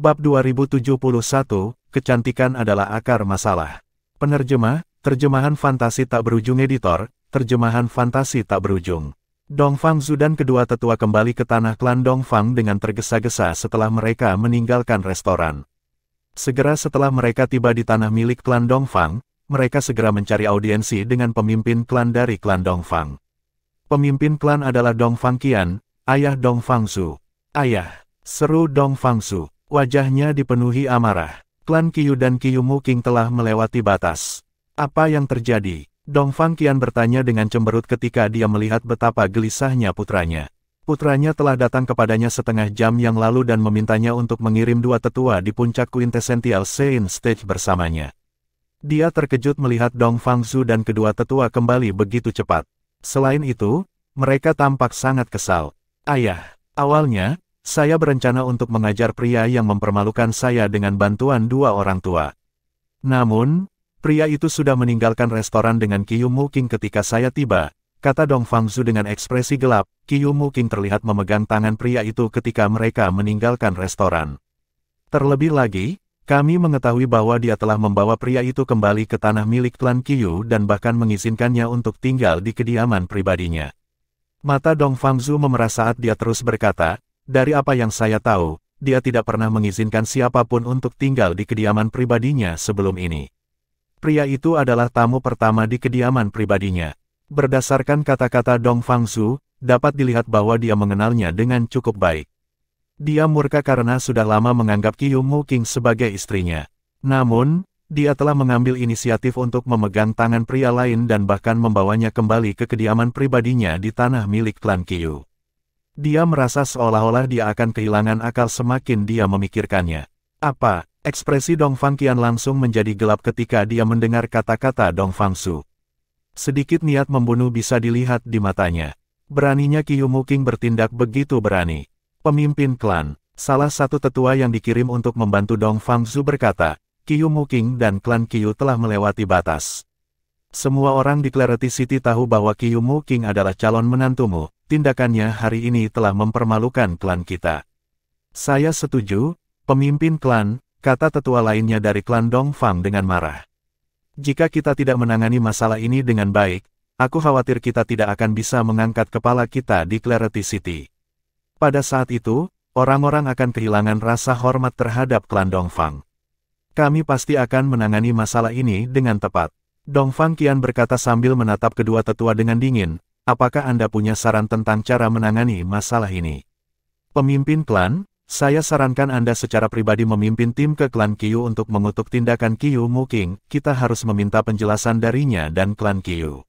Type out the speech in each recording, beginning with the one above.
Bab 2071, Kecantikan adalah akar masalah. Penerjemah, terjemahan fantasi tak berujung editor, terjemahan fantasi tak berujung. Dongfang Zhu dan kedua tetua kembali ke tanah klan Dongfang dengan tergesa-gesa setelah mereka meninggalkan restoran. Segera setelah mereka tiba di tanah milik klan Dongfang, mereka segera mencari audiensi dengan pemimpin klan dari klan Dongfang. Pemimpin klan adalah Dongfang Qian, ayah Dongfang Zhu. "Ayah!" seru Dongfang Zhu. Wajahnya dipenuhi amarah. Klan Qiu dan Qiu Muking telah melewati batas. "Apa yang terjadi?" Dongfang Qian bertanya dengan cemberut ketika dia melihat betapa gelisahnya putranya. Putranya telah datang kepadanya setengah jam yang lalu dan memintanya untuk mengirim dua tetua di puncak Quintessential Sein Stage bersamanya. Dia terkejut melihat Dongfang Zhu dan kedua tetua kembali begitu cepat. Selain itu, mereka tampak sangat kesal. "Ayah, awalnya, saya berencana untuk mengajar pria yang mempermalukan saya dengan bantuan dua orang tua. Namun, pria itu sudah meninggalkan restoran dengan Qiu Muking ketika saya tiba," kata Dongfang Zhu dengan ekspresi gelap. Qiu Muking terlihat memegang tangan pria itu ketika mereka meninggalkan restoran. "Terlebih lagi, kami mengetahui bahwa dia telah membawa pria itu kembali ke tanah milik klan Qiu dan bahkan mengizinkannya untuk tinggal di kediaman pribadinya." Mata Dongfang Zhu memerah saat dia terus berkata, "Dari apa yang saya tahu, dia tidak pernah mengizinkan siapapun untuk tinggal di kediaman pribadinya sebelum ini. Pria itu adalah tamu pertama di kediaman pribadinya." Berdasarkan kata-kata Dongfang Zhu, dapat dilihat bahwa dia mengenalnya dengan cukup baik. Dia murka karena sudah lama menganggap Qiu Muking sebagai istrinya. Namun, dia telah mengambil inisiatif untuk memegang tangan pria lain dan bahkan membawanya kembali ke kediaman pribadinya di tanah milik klan Qiu. Dia merasa seolah-olah dia akan kehilangan akal semakin dia memikirkannya. "Apa?" Ekspresi Dongfang Qian langsung menjadi gelap ketika dia mendengar kata-kata Dongfang Zhu. Sedikit niat membunuh bisa dilihat di matanya. Beraninya Qiu Muking bertindak begitu berani. Pemimpin klan, salah satu tetua yang dikirim untuk membantu Dongfang Zhu berkata, "Qiu Muking dan klan Qiu telah melewati batas. Semua orang di Clarity City tahu bahwa Qiu Muking adalah calon menantumu. Tindakannya hari ini telah mempermalukan klan kita." "Saya setuju, pemimpin klan," kata tetua lainnya dari klan Dongfang dengan marah. "Jika kita tidak menangani masalah ini dengan baik, aku khawatir kita tidak akan bisa mengangkat kepala kita di Clarity City. Pada saat itu, orang-orang akan kehilangan rasa hormat terhadap klan Dongfang. Kami pasti akan menangani masalah ini dengan tepat." Dongfang Qian berkata sambil menatap kedua tetua dengan dingin, "Apakah Anda punya saran tentang cara menangani masalah ini?" "Pemimpin klan, saya sarankan Anda secara pribadi memimpin tim ke klan Qiu untuk mengutuk tindakan Qiu Muking. Kita harus meminta penjelasan darinya dan klan Qiu."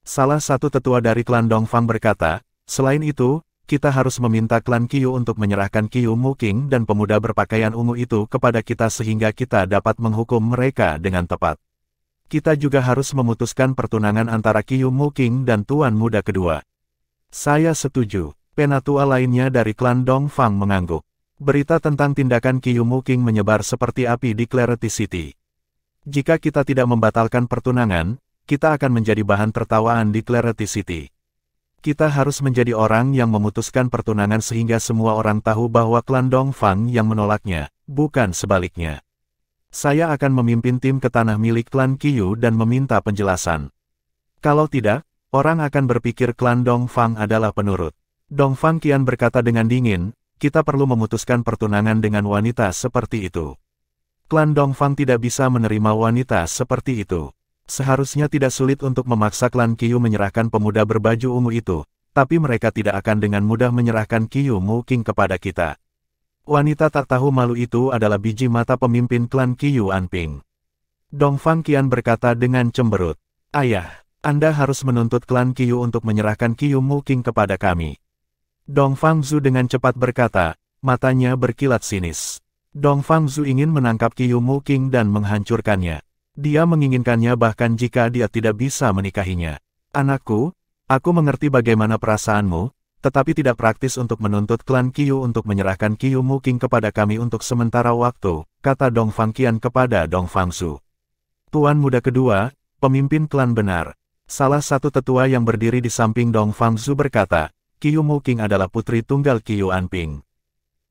Salah satu tetua dari klan Dongfang berkata, "Selain itu, kita harus meminta klan Qiu untuk menyerahkan Qiu Muking dan pemuda berpakaian ungu itu kepada kita sehingga kita dapat menghukum mereka dengan tepat. Kita juga harus memutuskan pertunangan antara Qiu Muking dan tuan muda kedua." "Saya setuju," penatua lainnya dari klan Dongfang mengangguk. Berita tentang tindakan Qiu Muking menyebar seperti api di Clarity City. "Jika kita tidak membatalkan pertunangan, kita akan menjadi bahan tertawaan di Clarity City. Kita harus menjadi orang yang memutuskan pertunangan sehingga semua orang tahu bahwa klan Dongfang yang menolaknya, bukan sebaliknya. Saya akan memimpin tim ke tanah milik klan Qiu dan meminta penjelasan. Kalau tidak, orang akan berpikir klan Dongfang adalah penurut." Dongfang Qian berkata dengan dingin, "Kita perlu memutuskan pertunangan dengan wanita seperti itu. Klan Dongfang tidak bisa menerima wanita seperti itu. Seharusnya tidak sulit untuk memaksa klan Qiu menyerahkan pemuda berbaju ungu itu, tapi mereka tidak akan dengan mudah menyerahkan Qiu Muking kepada kita. Wanita tak tahu malu itu adalah biji mata pemimpin klan Qiu Anping." Dongfang Qian berkata dengan cemberut, "Ayah, Anda harus menuntut klan Qiu untuk menyerahkan Qiu Muking kepada kami." Dongfang Zhu dengan cepat berkata, matanya berkilat sinis. Dongfang Zhu ingin menangkap Qiu Muking dan menghancurkannya. Dia menginginkannya bahkan jika dia tidak bisa menikahinya. "Anakku, aku mengerti bagaimana perasaanmu, tetapi tidak praktis untuk menuntut klan Qiu untuk menyerahkan Qiu Muking kepada kami untuk sementara waktu," kata Dongfang Qian kepada Dongfang Zhu. "Tuan muda kedua, pemimpin klan benar." Salah satu tetua yang berdiri di samping Dongfang Zhu berkata, "Qiu Muking adalah putri tunggal Qiu Anping.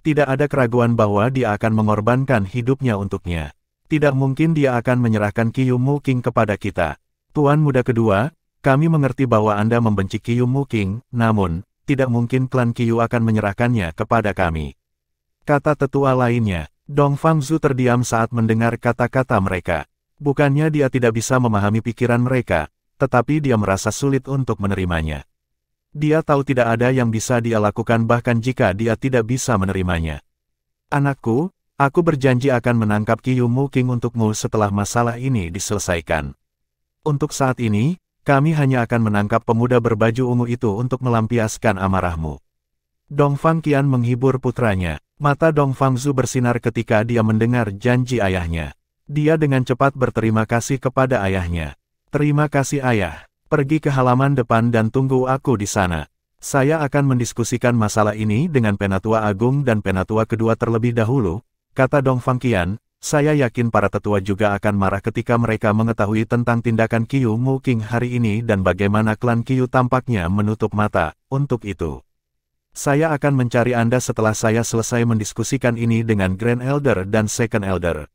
Tidak ada keraguan bahwa dia akan mengorbankan hidupnya untuknya. Tidak mungkin dia akan menyerahkan Qiu Mu King kepada kita. Tuan muda kedua, kami mengerti bahwa Anda membenci Qiu Mu King, namun, tidak mungkin klan Qiu akan menyerahkannya kepada kami. Kata tetua lainnya. Dong Fangzhu terdiam saat mendengar kata-kata mereka. Bukannya dia tidak bisa memahami pikiran mereka, tetapi dia merasa sulit untuk menerimanya. Dia tahu tidak ada yang bisa dia lakukan bahkan jika dia tidak bisa menerimanya. Anakku, aku berjanji akan menangkap Qiu Mu King untukmu setelah masalah ini diselesaikan. Untuk saat ini, kami hanya akan menangkap pemuda berbaju ungu itu untuk melampiaskan amarahmu. Dong Fangqian menghibur putranya. Mata Dong Fangzhu bersinar ketika dia mendengar janji ayahnya. Dia dengan cepat berterima kasih kepada ayahnya. Terima kasih ayah. Pergi ke halaman depan dan tunggu aku di sana. Saya akan mendiskusikan masalah ini dengan Penatua Agung dan Penatua kedua terlebih dahulu, kata Dong Fangqian. Saya yakin para tetua juga akan marah ketika mereka mengetahui tentang tindakan Qiu Mu King hari ini dan bagaimana klan Qiu tampaknya menutup mata untuk itu. Saya akan mencari Anda setelah saya selesai mendiskusikan ini dengan Grand Elder dan Second Elder.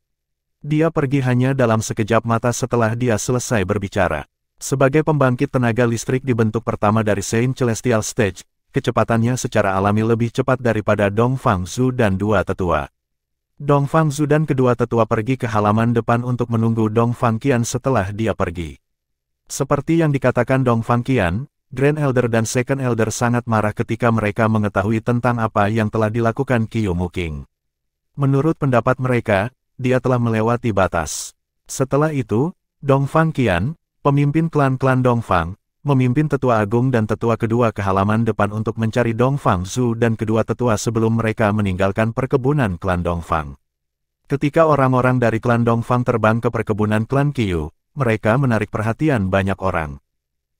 Dia pergi hanya dalam sekejap mata setelah dia selesai berbicara. Sebagai pembangkit tenaga listrik di bentuk pertama dari Saint Celestial Stage, kecepatannya secara alami lebih cepat daripada Dong Fangzhu dan dua tetua. Dong Fangzhu dan kedua tetua pergi ke halaman depan untuk menunggu Dong Fangqian setelah dia pergi. Seperti yang dikatakan Dong Fangqian, Grand Elder dan Second Elder sangat marah ketika mereka mengetahui tentang apa yang telah dilakukan Qiu Mu King. Menurut pendapat mereka, dia telah melewati batas. Setelah itu, Dong Fangqian, pemimpin klan-klan Dongfang, memimpin tetua agung dan tetua kedua ke halaman depan untuk mencari Dong Fangzhu dan kedua tetua sebelum mereka meninggalkan perkebunan klan Dongfang. Ketika orang-orang dari klan Dongfang terbang ke perkebunan klan Qiu, mereka menarik perhatian banyak orang.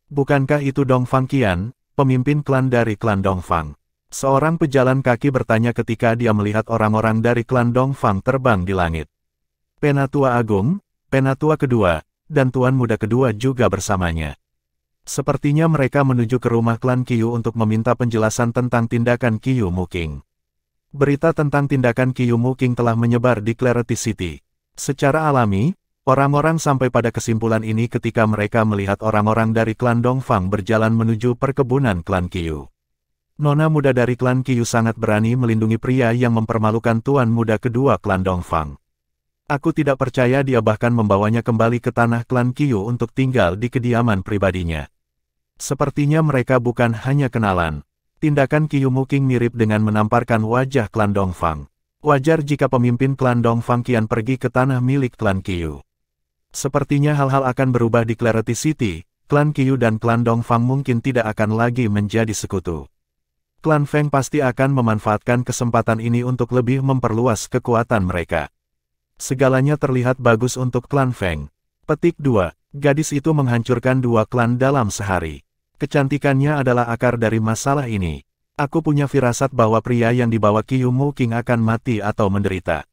Bukankah itu Dong Fangqian, pemimpin klan dari klan Dongfang? Seorang pejalan kaki bertanya ketika dia melihat orang-orang dari klan Dongfang terbang di langit. Penatua Agung, Penatua kedua, dan Tuan Muda kedua juga bersamanya. Sepertinya mereka menuju ke rumah klan Qiu untuk meminta penjelasan tentang tindakan Qiu Mu King. Berita tentang tindakan Qiu Mu King telah menyebar di Clarity City. Secara alami, orang-orang sampai pada kesimpulan ini ketika mereka melihat orang-orang dari klan Dongfang berjalan menuju perkebunan klan Qiu. Nona muda dari klan Qiu sangat berani melindungi pria yang mempermalukan tuan muda kedua klan Dongfang. Aku tidak percaya dia bahkan membawanya kembali ke tanah klan Qiu untuk tinggal di kediaman pribadinya. Sepertinya mereka bukan hanya kenalan. Tindakan Qiu Mu King mirip dengan menamparkan wajah klan Dongfang. Wajar jika pemimpin klan Dongfang kian pergi ke tanah milik klan Qiu. Sepertinya hal-hal akan berubah di Clarity City, klan Qiu dan klan Dongfang mungkin tidak akan lagi menjadi sekutu. Klan Feng pasti akan memanfaatkan kesempatan ini untuk lebih memperluas kekuatan mereka. Segalanya terlihat bagus untuk klan Feng. Petik 2. Gadis itu menghancurkan dua klan dalam sehari. Kecantikannya adalah akar dari masalah ini. Aku punya firasat bahwa pria yang dibawa Qiu Mu King akan mati atau menderita.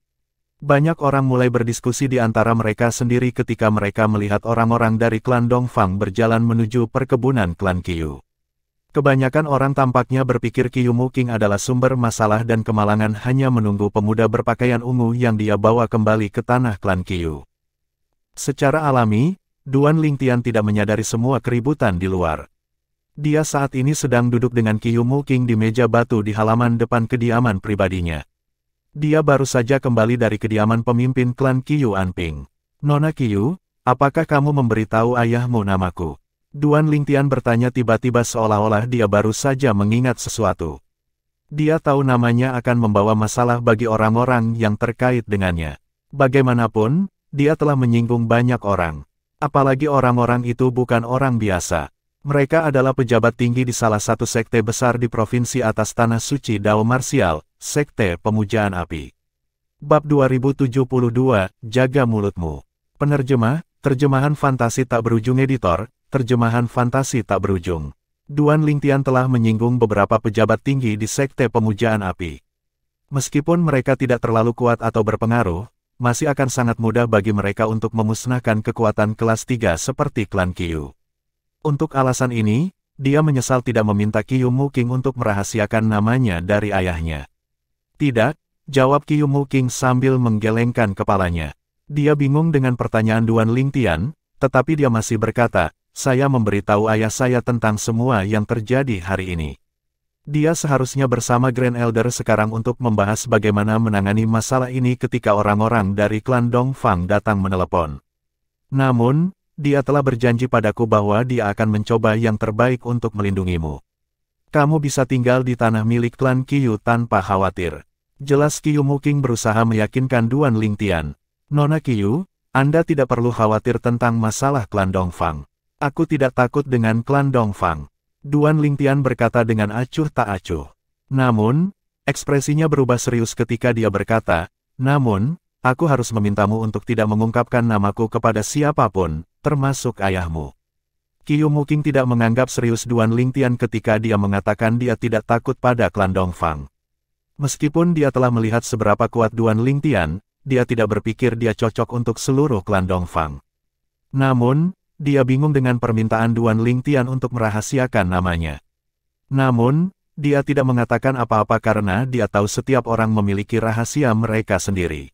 Banyak orang mulai berdiskusi di antara mereka sendiri ketika mereka melihat orang-orang dari klan Dongfang berjalan menuju perkebunan klan Qiu. Kebanyakan orang tampaknya berpikir Qiu Mu King adalah sumber masalah dan kemalangan hanya menunggu pemuda berpakaian ungu yang dia bawa kembali ke tanah klan Qiu. Secara alami, Duan Lingtian tidak menyadari semua keributan di luar. Dia saat ini sedang duduk dengan Qiu Mu King di meja batu di halaman depan kediaman pribadinya. Dia baru saja kembali dari kediaman pemimpin klan Qiu Anping. Nona Qiu, apakah kamu memberitahu ayahmu namaku? Duan Lingtian bertanya tiba-tiba seolah-olah dia baru saja mengingat sesuatu. Dia tahu namanya akan membawa masalah bagi orang-orang yang terkait dengannya. Bagaimanapun, dia telah menyinggung banyak orang. Apalagi orang-orang itu bukan orang biasa. Mereka adalah pejabat tinggi di salah satu sekte besar di provinsi atas tanah suci Dao Martial, Sekte Pemujaan Api. Bab 2072, Jaga Mulutmu. Penerjemah, Terjemahan Fantasi Tak Berujung Editor, Terjemahan Fantasi Tak Berujung. Duan Lingtian telah menyinggung beberapa pejabat tinggi di Sekte Pemujaan Api. Meskipun mereka tidak terlalu kuat atau berpengaruh, masih akan sangat mudah bagi mereka untuk memusnahkan kekuatan kelas 3 seperti klan Qiu. Untuk alasan ini, dia menyesal tidak meminta Qiu Mu King untuk merahasiakan namanya dari ayahnya. Tidak, jawab Qiu Muking sambil menggelengkan kepalanya. Dia bingung dengan pertanyaan Duan Lingtian, tetapi dia masih berkata, saya memberitahu ayah saya tentang semua yang terjadi hari ini. Dia seharusnya bersama Grand Elder sekarang untuk membahas bagaimana menangani masalah ini ketika orang-orang dari klan Dongfang datang menelepon. Namun, dia telah berjanji padaku bahwa dia akan mencoba yang terbaik untuk melindungimu. Kamu bisa tinggal di tanah milik klan Qiu tanpa khawatir. Jelas Qiu Muking berusaha meyakinkan Duan Lingtian. Nona Qiu, Anda tidak perlu khawatir tentang masalah klan Dongfang. Aku tidak takut dengan klan Dongfang. Duan Lingtian berkata dengan acuh tak acuh. Namun, ekspresinya berubah serius ketika dia berkata, namun, aku harus memintamu untuk tidak mengungkapkan namaku kepada siapapun, termasuk ayahmu. Qiu Muking tidak menganggap serius Duan Lingtian ketika dia mengatakan dia tidak takut pada klan Dongfang. Meskipun dia telah melihat seberapa kuat Duan Lingtian, dia tidak berpikir dia cocok untuk seluruh klan Dongfang. Namun, dia bingung dengan permintaan Duan Lingtian untuk merahasiakan namanya. Namun, dia tidak mengatakan apa-apa karena dia tahu setiap orang memiliki rahasia mereka sendiri.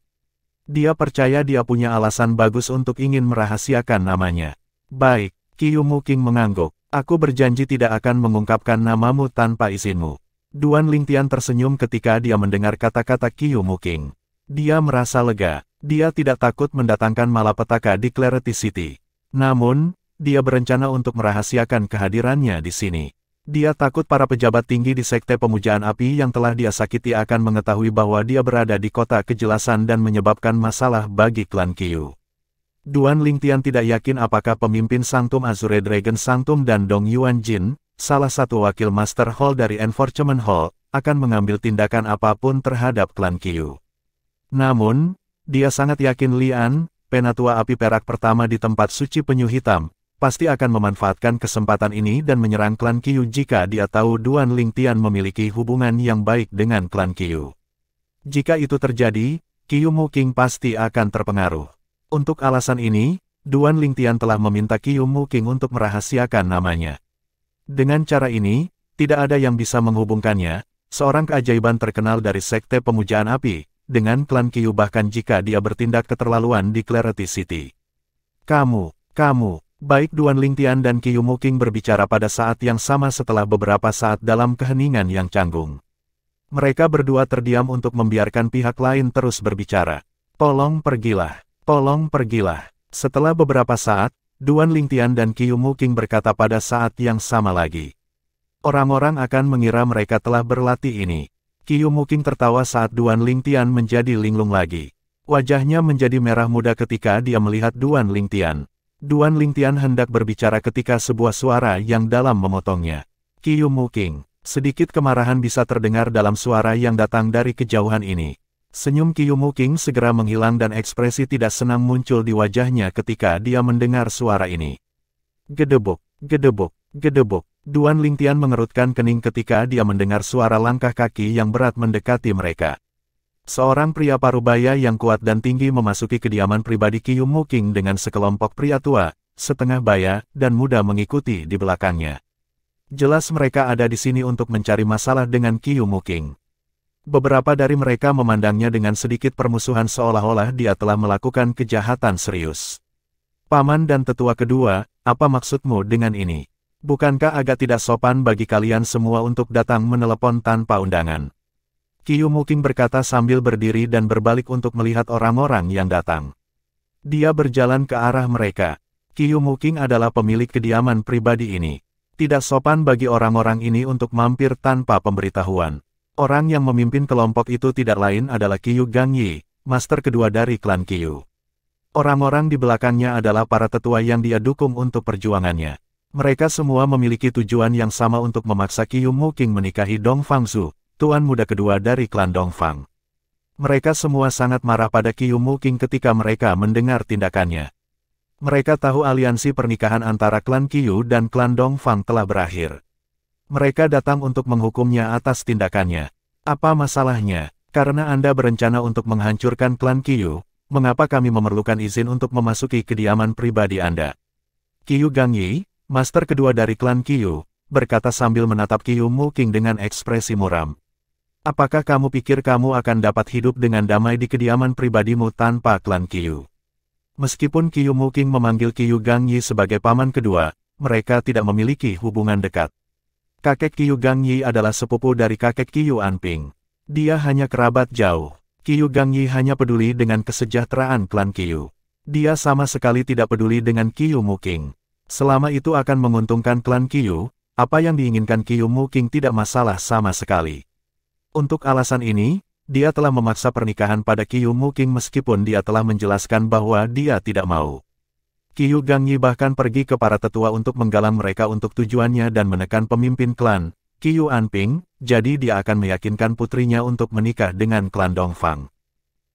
Dia percaya dia punya alasan bagus untuk ingin merahasiakan namanya. Baik, Qiu Muking mengangguk. Aku berjanji tidak akan mengungkapkan namamu tanpa izinmu. Duan Lingtian tersenyum ketika dia mendengar kata-kata Qiu Muking. Dia merasa lega. Dia tidak takut mendatangkan malapetaka di Clarity City. Namun, dia berencana untuk merahasiakan kehadirannya di sini. Dia takut para pejabat tinggi di Sekte Pemujaan Api yang telah dia sakiti akan mengetahui bahwa dia berada di kota kejelasan dan menyebabkan masalah bagi klan Qiu. Duan Lingtian tidak yakin apakah pemimpin Sanctum Azure Dragon Sanctum dan Dong Yuan Jin, salah satu wakil Master Hall dari Enforcement Hall, akan mengambil tindakan apapun terhadap klan Qiu. Namun, dia sangat yakin Lian, Penatua Api Perak pertama di tempat suci penyu hitam, pasti akan memanfaatkan kesempatan ini dan menyerang klan Qiu jika dia tahu Duan Lingtian memiliki hubungan yang baik dengan klan Qiu. Jika itu terjadi, Qiu Muking pasti akan terpengaruh. Untuk alasan ini, Duan Lingtian telah meminta Qiu Muking untuk merahasiakan namanya. Dengan cara ini, tidak ada yang bisa menghubungkannya, seorang keajaiban terkenal dari Sekte Pemujaan Api, dengan klan Qiu bahkan jika dia bertindak keterlaluan di Clarity City. Kamu, baik Duan Lingtian dan Qiu Muking berbicara pada saat yang sama setelah beberapa saat dalam keheningan yang canggung. Mereka berdua terdiam untuk membiarkan pihak lain terus berbicara. Tolong pergilah. Setelah beberapa saat, Duan Lingtian dan Qiu Muking berkata pada saat yang sama lagi. Orang-orang akan mengira mereka telah berlatih ini. Qiu Muking tertawa saat Duan Lingtian menjadi linglung lagi. Wajahnya menjadi merah muda ketika dia melihat Duan Lingtian. Duan Lingtian hendak berbicara ketika sebuah suara yang dalam memotongnya. Qiu Muking. Sedikit kemarahan bisa terdengar dalam suara yang datang dari kejauhan ini. Senyum Qiu Muking segera menghilang dan ekspresi tidak senang muncul di wajahnya ketika dia mendengar suara ini. Gedebuk. Duan Lingtian mengerutkan kening ketika dia mendengar suara langkah kaki yang berat mendekati mereka. Seorang pria parubaya yang kuat dan tinggi memasuki kediaman pribadi Qiu Muking dengan sekelompok pria tua, setengah baya, dan muda mengikuti di belakangnya. Jelas mereka ada di sini untuk mencari masalah dengan Qiu Muking. Beberapa dari mereka memandangnya dengan sedikit permusuhan seolah-olah dia telah melakukan kejahatan serius. Paman dan tetua kedua, apa maksudmu dengan ini? Bukankah agak tidak sopan bagi kalian semua untuk datang menelepon tanpa undangan? Qiu Muking berkata sambil berdiri dan berbalik untuk melihat orang-orang yang datang. Dia berjalan ke arah mereka. Qiu Muking adalah pemilik kediaman pribadi ini. Tidak sopan bagi orang-orang ini untuk mampir tanpa pemberitahuan. Orang yang memimpin kelompok itu tidak lain adalah Qiu Gangyi, master kedua dari klan Qiu. Orang-orang di belakangnya adalah para tetua yang dia dukung untuk perjuangannya. Mereka semua memiliki tujuan yang sama untuk memaksa Qiu Muking menikahi Dong Fangzhu, tuan muda kedua dari klan Dongfang. Mereka semua sangat marah pada Qiu Muking ketika mereka mendengar tindakannya. Mereka tahu aliansi pernikahan antara klan Qiu dan klan Dongfang telah berakhir. Mereka datang untuk menghukumnya atas tindakannya. Apa masalahnya? Karena Anda berencana untuk menghancurkan klan Qiu, mengapa kami memerlukan izin untuk memasuki kediaman pribadi Anda? Qiu Gangyi, master kedua dari klan Qiu, berkata sambil menatap Qiu Muking dengan ekspresi muram. Apakah kamu pikir kamu akan dapat hidup dengan damai di kediaman pribadimu tanpa klan Qiu? Meskipun Qiu Muking memanggil Qiu Gangyi sebagai paman kedua, mereka tidak memiliki hubungan dekat. Kakek Qiu Gangyi adalah sepupu dari kakek Qiu Anping. Dia hanya kerabat jauh. Qiu Gangyi hanya peduli dengan kesejahteraan klan Qiu. Dia sama sekali tidak peduli dengan Qiu Muking. Selama itu akan menguntungkan klan Qiu, apa yang diinginkan Qiu Muking tidak masalah sama sekali. Untuk alasan ini, dia telah memaksa pernikahan pada Qiu Muking meskipun dia telah menjelaskan bahwa dia tidak mau. Qiu Gangyi bahkan pergi ke para tetua untuk menggalang mereka untuk tujuannya dan menekan pemimpin klan, Qiu Anping, jadi dia akan meyakinkan putrinya untuk menikah dengan klan Dongfang.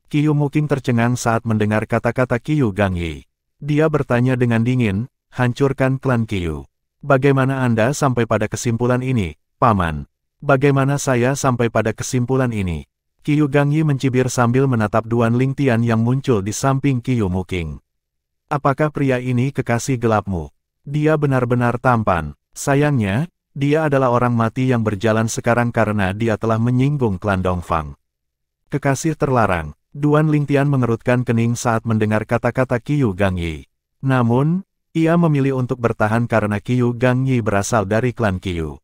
Qiu Muking tercengang saat mendengar kata-kata Qiu Gangyi. Dia bertanya dengan dingin, hancurkan klan Qiu. Bagaimana Anda sampai pada kesimpulan ini, Paman? Bagaimana saya sampai pada kesimpulan ini? Qiu Gangyi mencibir sambil menatap Duan Lingtian yang muncul di samping Qiu Muking. Apakah pria ini kekasih gelapmu? Dia benar-benar tampan. Sayangnya, dia adalah orang mati yang berjalan sekarang karena dia telah menyinggung klan Dongfang. Kekasih terlarang. Duan Lingtian mengerutkan kening saat mendengar kata-kata Qiu Gangyi. Namun, ia memilih untuk bertahan karena Qiu Gangyi berasal dari klan Qiu.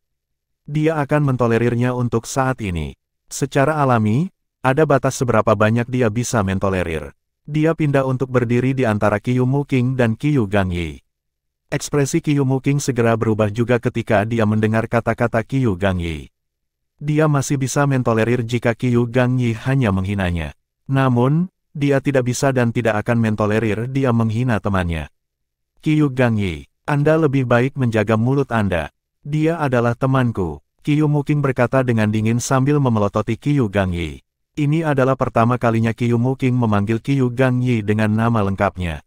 Dia akan mentolerirnya untuk saat ini. Secara alami, ada batas seberapa banyak dia bisa mentolerir. Dia pindah untuk berdiri di antara Qiu Muking dan Qiu Gangyi. Ekspresi Qiu Muking segera berubah juga ketika dia mendengar kata-kata Qiu Gangyi. Dia masih bisa mentolerir jika Qiu Gangyi hanya menghinanya. Namun, dia tidak bisa dan tidak akan mentolerir dia menghina temannya. Qiu Gangyi, Anda lebih baik menjaga mulut Anda. Dia adalah temanku. Qiu Muking berkata dengan dingin sambil memelototi Qiu Gangyi. Ini adalah pertama kalinya Qiu Muking memanggil Qiu Gangyi dengan nama lengkapnya.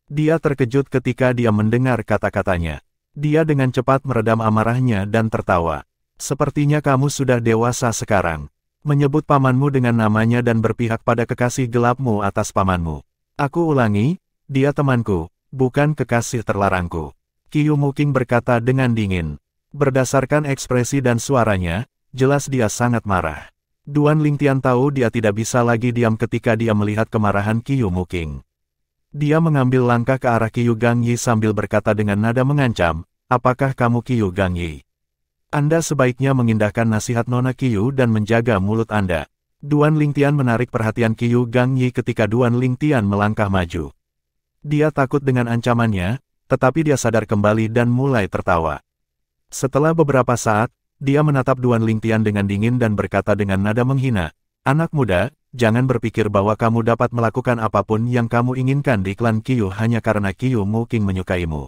Dia terkejut ketika dia mendengar kata-katanya. Dia dengan cepat meredam amarahnya dan tertawa. Sepertinya kamu sudah dewasa sekarang. Menyebut pamanmu dengan namanya dan berpihak pada kekasih gelapmu atas pamanmu. Aku ulangi, dia temanku, bukan kekasih terlarangku. Qiu Muking berkata dengan dingin. Berdasarkan ekspresi dan suaranya, jelas dia sangat marah. Duan Lingtian tahu dia tidak bisa lagi diam ketika dia melihat kemarahan Qiu Muking. Dia mengambil langkah ke arah Qiu Gangyi sambil berkata dengan nada mengancam, apakah kamu Qiu Gangyi? Anda sebaiknya mengindahkan nasihat Nona Qiu dan menjaga mulut Anda. Duan Lingtian menarik perhatian Qiu Gangyi ketika Duan Lingtian melangkah maju. Dia takut dengan ancamannya, tetapi dia sadar kembali dan mulai tertawa. Setelah beberapa saat, dia menatap Duan Lingtian dengan dingin dan berkata dengan nada menghina, anak muda, jangan berpikir bahwa kamu dapat melakukan apapun yang kamu inginkan di klan Qiu hanya karena Qiu Muking menyukaimu.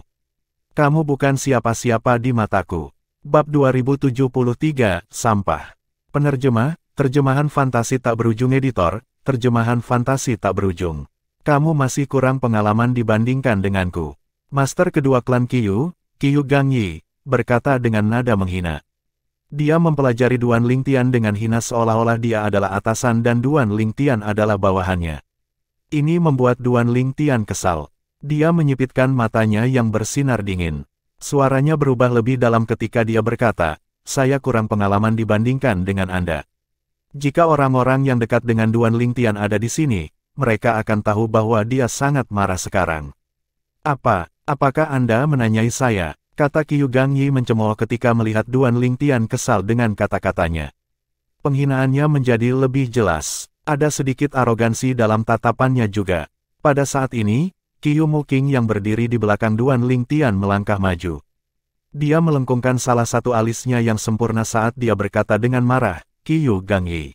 Kamu bukan siapa-siapa di mataku. Bab 2073, Sampah. Penerjemah, terjemahan fantasi tak berujung editor, terjemahan fantasi tak berujung. Kamu masih kurang pengalaman dibandingkan denganku. Master kedua klan Qiu, Qiu Gangyi, berkata dengan nada menghina. Dia mempelajari Duan Lingtian dengan hina seolah-olah dia adalah atasan dan Duan Lingtian adalah bawahannya. Ini membuat Duan Lingtian kesal. Dia menyipitkan matanya yang bersinar dingin. Suaranya berubah lebih dalam ketika dia berkata, saya kurang pengalaman dibandingkan dengan Anda. Jika orang-orang yang dekat dengan Duan Lingtian ada di sini, mereka akan tahu bahwa dia sangat marah sekarang. Apakah Anda menanyai saya? Kata Qiu Gangyi mencemooh ketika melihat Duan Lingtian kesal dengan kata-katanya. Penghinaannya menjadi lebih jelas. Ada sedikit arogansi dalam tatapannya juga. Pada saat ini, Qiu Muking yang berdiri di belakang Duan Lingtian melangkah maju. Dia melengkungkan salah satu alisnya yang sempurna saat dia berkata dengan marah, Qiu Gangyi.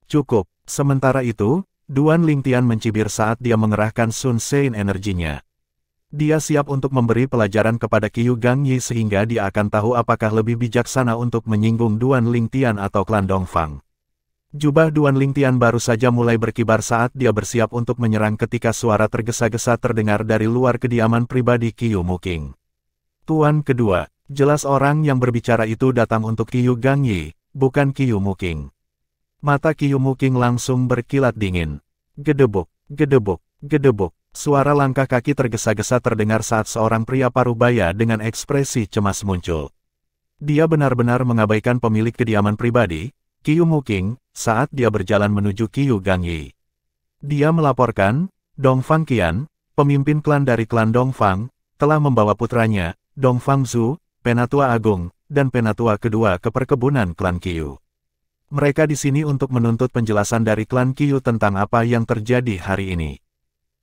Cukup. Sementara itu, Duan Lingtian mencibir saat dia mengerahkan Sun Sein energinya. Dia siap untuk memberi pelajaran kepada Qiu Gangyi sehingga dia akan tahu apakah lebih bijaksana untuk menyinggung Duan Lingtian atau klan Dongfang. Jubah Duan Lingtian baru saja mulai berkibar saat dia bersiap untuk menyerang ketika suara tergesa-gesa terdengar dari luar kediaman pribadi Qiu Muking. Tuan kedua, jelas orang yang berbicara itu datang untuk Qiu Gangyi, bukan Qiu Muking. Mata Qiu Muking langsung berkilat dingin. Gedebuk, gedebuk, gedebuk. Suara langkah kaki tergesa-gesa terdengar saat seorang pria parubaya dengan ekspresi cemas muncul. Dia benar-benar mengabaikan pemilik kediaman pribadi, Qiu Muqing, saat dia berjalan menuju Qiu Gangyi. Dia melaporkan, Dongfang Qian, pemimpin klan dari klan Dongfang, telah membawa putranya, Dongfang Zhu, penatua agung, dan penatua kedua ke perkebunan klan Qiu. Mereka di sini untuk menuntut penjelasan dari klan Qiu tentang apa yang terjadi hari ini.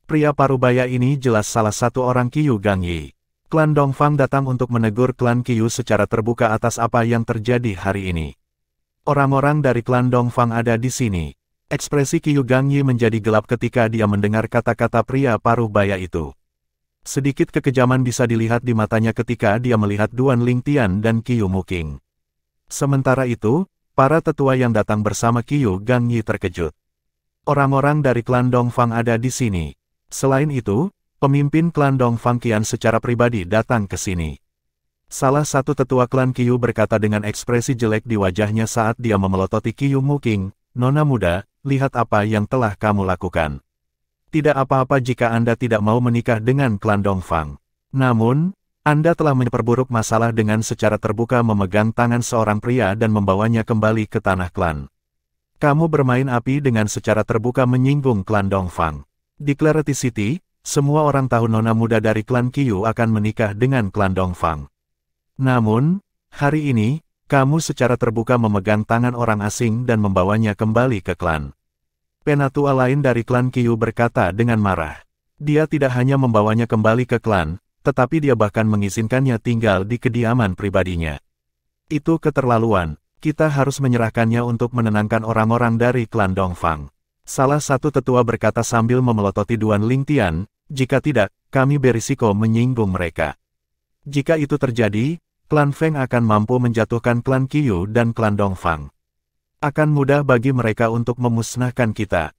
Pria parubaya ini jelas salah satu orang Qiu Gangyi. Klan Dongfang datang untuk menegur klan Qiu secara terbuka atas apa yang terjadi hari ini. Orang-orang dari klan Dongfang ada di sini. Ekspresi Qiu Gangyi menjadi gelap ketika dia mendengar kata-kata pria parubaya itu. Sedikit kekejaman bisa dilihat di matanya ketika dia melihat Duan Lingtian dan Qiu Muqing. Sementara itu, para tetua yang datang bersama Qiu Gangyi terkejut. Orang-orang dari klan Dongfang ada di sini. Selain itu, pemimpin klan Dongfang Qian secara pribadi datang ke sini. Salah satu tetua klan Qiu berkata dengan ekspresi jelek di wajahnya saat dia memelototi Qiu Muqing, "Nona muda, lihat apa yang telah kamu lakukan. Tidak apa-apa jika Anda tidak mau menikah dengan klan Dongfang. Namun, Anda telah memperburuk masalah dengan secara terbuka memegang tangan seorang pria dan membawanya kembali ke tanah klan. Kamu bermain api dengan secara terbuka menyinggung klan Dongfang. Di Clarity City, semua orang tahu nona muda dari klan Qiu akan menikah dengan klan Dongfang. Namun, hari ini, kamu secara terbuka memegang tangan orang asing dan membawanya kembali ke klan." Penatua lain dari klan Qiu berkata dengan marah. Dia tidak hanya membawanya kembali ke klan, tetapi dia bahkan mengizinkannya tinggal di kediaman pribadinya. Itu keterlaluan, kita harus menyerahkannya untuk menenangkan orang-orang dari klan Dongfang. Salah satu tetua berkata sambil memelototi Duan Lingtian, "Jika tidak, kami berisiko menyinggung mereka. Jika itu terjadi, klan Feng akan mampu menjatuhkan klan Qiu dan klan Dongfang. Akan mudah bagi mereka untuk memusnahkan kita."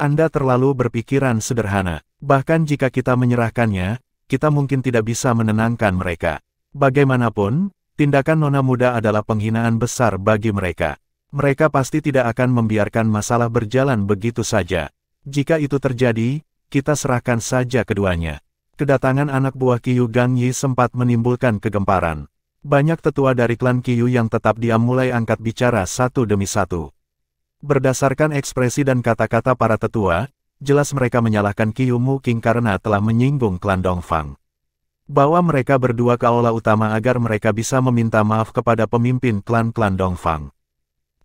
Anda terlalu berpikiran sederhana. Bahkan jika kita menyerahkannya, kita mungkin tidak bisa menenangkan mereka. Bagaimanapun, tindakan nona muda adalah penghinaan besar bagi mereka. Mereka pasti tidak akan membiarkan masalah berjalan begitu saja. Jika itu terjadi, kita serahkan saja keduanya. Kedatangan anak buah Qiu Gangyi sempat menimbulkan kegemparan. Banyak tetua dari klan Qiu yang tetap diam mulai angkat bicara satu demi satu. Berdasarkan ekspresi dan kata-kata para tetua, jelas mereka menyalahkan Qiu Muqing karena telah menyinggung klan Dongfang. Bawa mereka berdua ke aula utama agar mereka bisa meminta maaf kepada pemimpin klan-klan Dongfang.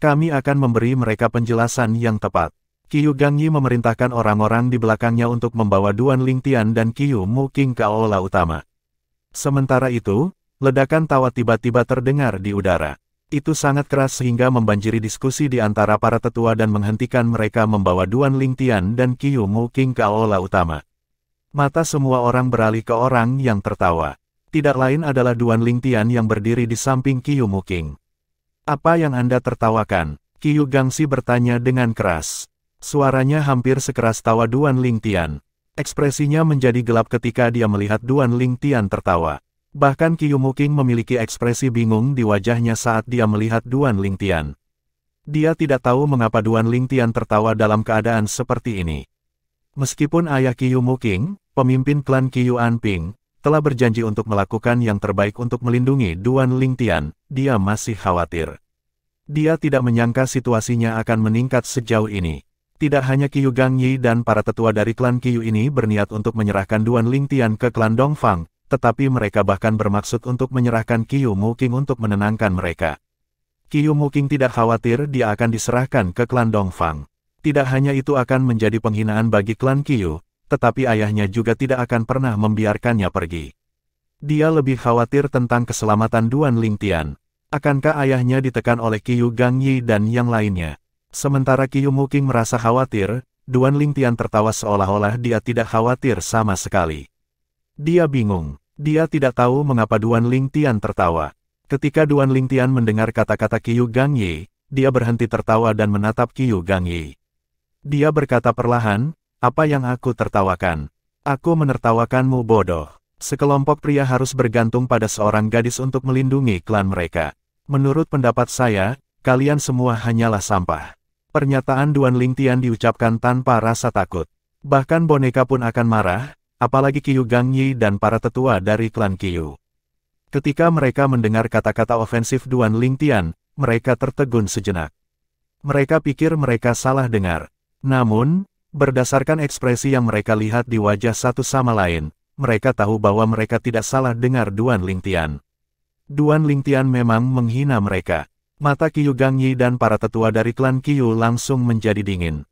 Kami akan memberi mereka penjelasan yang tepat. Qiu Gangyi memerintahkan orang-orang di belakangnya untuk membawa Duan Lingtian dan Qiu Muqing ke aula utama. Sementara itu, ledakan tawa tiba-tiba terdengar di udara. Itu sangat keras sehingga membanjiri diskusi di antara para tetua dan menghentikan mereka membawa Duan Lingtian dan Qiu Muqing ke aula utama. Mata semua orang beralih ke orang yang tertawa. Tidak lain adalah Duan Lingtian yang berdiri di samping Qiu Muqing. "Apa yang Anda tertawakan?" Qiu Gangxi bertanya dengan keras. Suaranya hampir sekeras tawa Duan Lingtian. Ekspresinya menjadi gelap ketika dia melihat Duan Lingtian tertawa. Bahkan Qiu Muqing memiliki ekspresi bingung di wajahnya saat dia melihat Duan Lingtian. Dia tidak tahu mengapa Duan Lingtian tertawa dalam keadaan seperti ini. Meskipun ayah Qiu Muqing, pemimpin klan Qiu Anping, telah berjanji untuk melakukan yang terbaik untuk melindungi Duan Lingtian, dia masih khawatir. Dia tidak menyangka situasinya akan meningkat sejauh ini. Tidak hanya Qiu Gangyi dan para tetua dari klan Qiu ini berniat untuk menyerahkan Duan Lingtian ke klan Dongfang, tetapi mereka bahkan bermaksud untuk menyerahkan Qiu Muqing untuk menenangkan mereka. Qiu Muqing tidak khawatir dia akan diserahkan ke klan Dongfang. Tidak hanya itu akan menjadi penghinaan bagi klan Qiu, tetapi ayahnya juga tidak akan pernah membiarkannya pergi. Dia lebih khawatir tentang keselamatan Duan Lingtian. Akankah ayahnya ditekan oleh Qiu Gangyi dan yang lainnya? Sementara Qiu Muqing merasa khawatir, Duan Lingtian tertawa seolah-olah dia tidak khawatir sama sekali. Dia bingung. Dia tidak tahu mengapa Duan Lingtian tertawa. Ketika Duan Lingtian mendengar kata-kata Qiu Gangyi, dia berhenti tertawa dan menatap Qiu Gangyi. Dia berkata perlahan, "Apa yang aku tertawakan? Aku menertawakanmu bodoh. Sekelompok pria harus bergantung pada seorang gadis untuk melindungi klan mereka. Menurut pendapat saya, kalian semua hanyalah sampah." Pernyataan Duan Lingtian diucapkan tanpa rasa takut. Bahkan boneka pun akan marah, apalagi Qiu Gangyi dan para tetua dari klan Qiu. Ketika mereka mendengar kata-kata ofensif Duan Lingtian, mereka tertegun sejenak. Mereka pikir mereka salah dengar. Namun, berdasarkan ekspresi yang mereka lihat di wajah satu sama lain, mereka tahu bahwa mereka tidak salah dengar Duan Lingtian. Duan Lingtian memang menghina mereka. Mata Qiu Gangyi dan para tetua dari klan Qiu langsung menjadi dingin.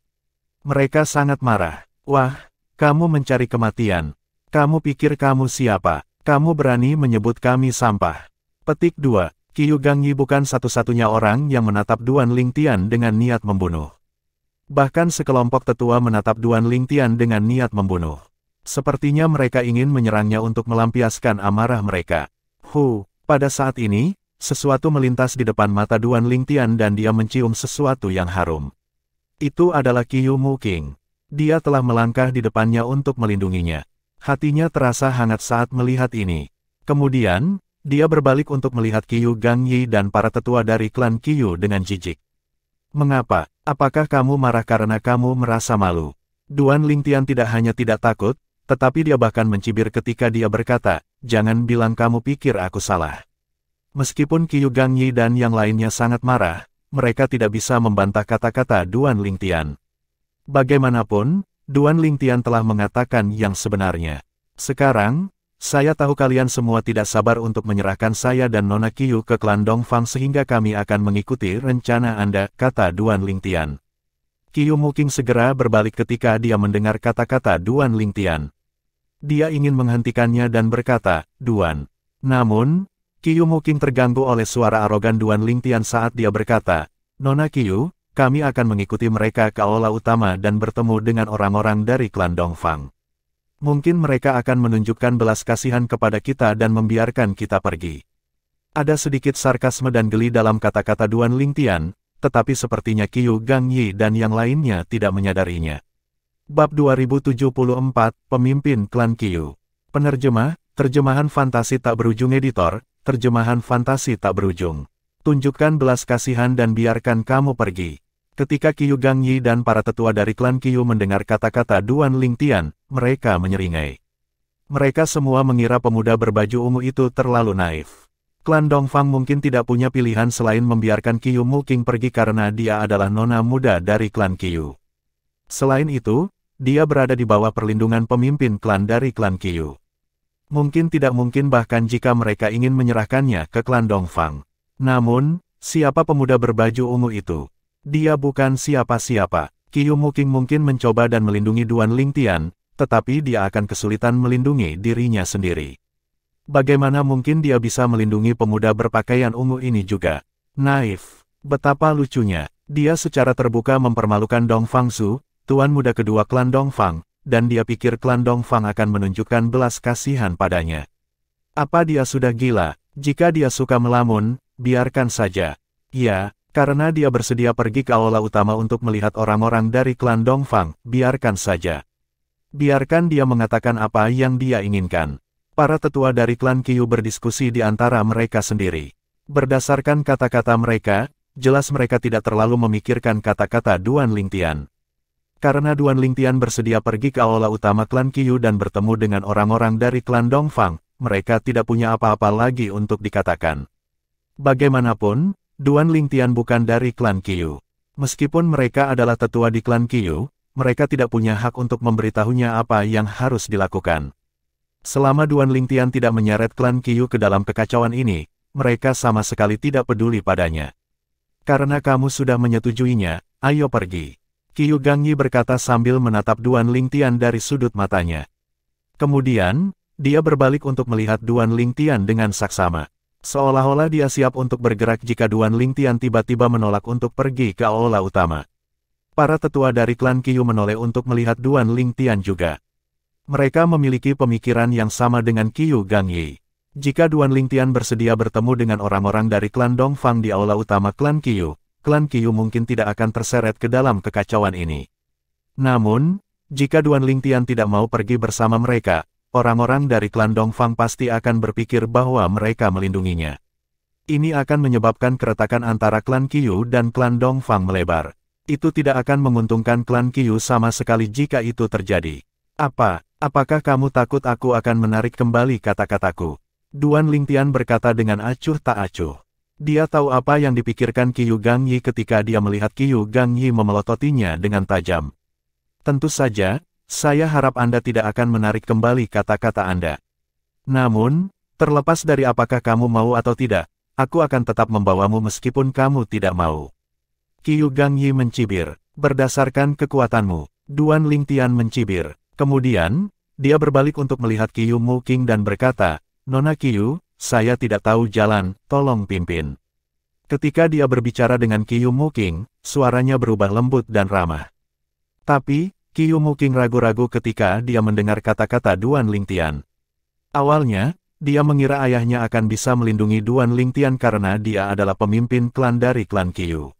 Mereka sangat marah. Wah, kamu mencari kematian. Kamu pikir kamu siapa? Kamu berani menyebut kami sampah. Petik 2. Qiu Gangyi bukan satu-satunya orang yang menatap Duan Lingtian dengan niat membunuh. Bahkan sekelompok tetua menatap Duan Lingtian dengan niat membunuh. Sepertinya mereka ingin menyerangnya untuk melampiaskan amarah mereka. Pada saat ini, sesuatu melintas di depan mata Duan Lingtian dan dia mencium sesuatu yang harum. Itu adalah Qiu Muking. Dia telah melangkah di depannya untuk melindunginya. Hatinya terasa hangat saat melihat ini. Kemudian, dia berbalik untuk melihat Qiu Gangyi dan para tetua dari klan Qiu dengan jijik. Mengapa? Apakah kamu marah karena kamu merasa malu? Duan Lingtian tidak hanya tidak takut, tetapi dia bahkan mencibir ketika dia berkata, jangan bilang kamu pikir aku salah. Meskipun Qiu Gangyi dan yang lainnya sangat marah, mereka tidak bisa membantah kata-kata Duan Lingtian. Bagaimanapun, Duan Lingtian telah mengatakan yang sebenarnya. Sekarang, saya tahu kalian semua tidak sabar untuk menyerahkan saya dan Nona Qiu ke klan Dongfang sehingga kami akan mengikuti rencana Anda, kata Duan Lingtian. Qiu Muking segera berbalik ketika dia mendengar kata-kata Duan Lingtian. Dia ingin menghentikannya dan berkata, Duan. Namun, Qiu Muking terganggu oleh suara arogan Duan Lingtian saat dia berkata, Nona Qiu, kami akan mengikuti mereka ke aula utama dan bertemu dengan orang-orang dari klan Dongfang. Mungkin mereka akan menunjukkan belas kasihan kepada kita dan membiarkan kita pergi. Ada sedikit sarkasme dan geli dalam kata-kata Duan Lingtian, tetapi sepertinya Qiu Gangyi dan yang lainnya tidak menyadarinya. Bab 2074, Pemimpin Klan Qiu. Penerjemah, terjemahan fantasi tak berujung editor, terjemahan fantasi tak berujung. Tunjukkan belas kasihan dan biarkan kamu pergi. Ketika Qiu Gangyi dan para tetua dari klan Qiu mendengar kata-kata Duan Lingtian, mereka menyeringai. Mereka semua mengira pemuda berbaju ungu itu terlalu naif. Klan Dongfang mungkin tidak punya pilihan selain membiarkan Qiu Muking pergi karena dia adalah nona muda dari klan Qiu. Selain itu, dia berada di bawah perlindungan pemimpin klan dari klan Qiu. Mungkin tidak mungkin bahkan jika mereka ingin menyerahkannya ke klan Dongfang. Namun, siapa pemuda berbaju ungu itu? Dia bukan siapa-siapa. Qiu Muking mungkin mencoba dan melindungi Duan Lingtian, tetapi dia akan kesulitan melindungi dirinya sendiri. Bagaimana mungkin dia bisa melindungi pemuda berpakaian ungu ini juga? Naif. Betapa lucunya. Dia secara terbuka mempermalukan Dong Fangsu, tuan muda kedua klan Dongfang, dan dia pikir klan Dongfang akan menunjukkan belas kasihan padanya. Apa dia sudah gila? Jika dia suka melamun, biarkan saja. Ya, karena dia bersedia pergi ke aula utama untuk melihat orang-orang dari klan Dongfang, biarkan saja. Biarkan dia mengatakan apa yang dia inginkan. Para tetua dari klan Qiu berdiskusi di antara mereka sendiri. Berdasarkan kata-kata mereka, jelas mereka tidak terlalu memikirkan kata-kata Duan Lingtian. Karena Duan Lingtian bersedia pergi ke aula utama klan Qiu dan bertemu dengan orang-orang dari klan Dongfang, mereka tidak punya apa-apa lagi untuk dikatakan. Bagaimanapun, Duan Lingtian bukan dari klan Qiu. Meskipun mereka adalah tetua di klan Qiu, mereka tidak punya hak untuk memberitahunya apa yang harus dilakukan. Selama Duan Lingtian tidak menyeret klan Qiu ke dalam kekacauan ini, mereka sama sekali tidak peduli padanya. Karena kamu sudah menyetujuinya, ayo pergi. Qiu Gangyi berkata sambil menatap Duan Lingtian dari sudut matanya. Kemudian, dia berbalik untuk melihat Duan Lingtian dengan saksama. Seolah-olah dia siap untuk bergerak jika Duan Lingtian tiba-tiba menolak untuk pergi ke aula utama. Para tetua dari klan Qiu menoleh untuk melihat Duan Lingtian juga. Mereka memiliki pemikiran yang sama dengan Qiu Gangyi. Jika Duan Lingtian bersedia bertemu dengan orang-orang dari klan Dongfang di aula utama klan Qiu mungkin tidak akan terseret ke dalam kekacauan ini. Namun, jika Duan Lingtian tidak mau pergi bersama mereka, orang-orang dari klan Dongfang pasti akan berpikir bahwa mereka melindunginya. Ini akan menyebabkan keretakan antara klan Qiu dan klan Dongfang melebar. Itu tidak akan menguntungkan klan Qiu sama sekali jika itu terjadi. Apakah kamu takut aku akan menarik kembali kata-kataku? Duan Lingtian berkata dengan acuh tak acuh. Dia tahu apa yang dipikirkan Qiu Gangyi ketika dia melihat Qiu Gangyi memelototinya dengan tajam. Tentu saja, saya harap Anda tidak akan menarik kembali kata-kata Anda. Namun, terlepas dari apakah kamu mau atau tidak, aku akan tetap membawamu meskipun kamu tidak mau. Qiu Gangyi mencibir. Berdasarkan kekuatanmu, Duan Lingtian mencibir. Kemudian, dia berbalik untuk melihat Qiu Muqing dan berkata, Nona Qiu, saya tidak tahu jalan, tolong pimpin. Ketika dia berbicara dengan Qiu Muqing, suaranya berubah lembut dan ramah. Tapi, Qiu Muqing ragu-ragu ketika dia mendengar kata-kata Duan Lingtian. Awalnya, dia mengira ayahnya akan bisa melindungi Duan Lingtian karena dia adalah pemimpin klan dari klan Qiu.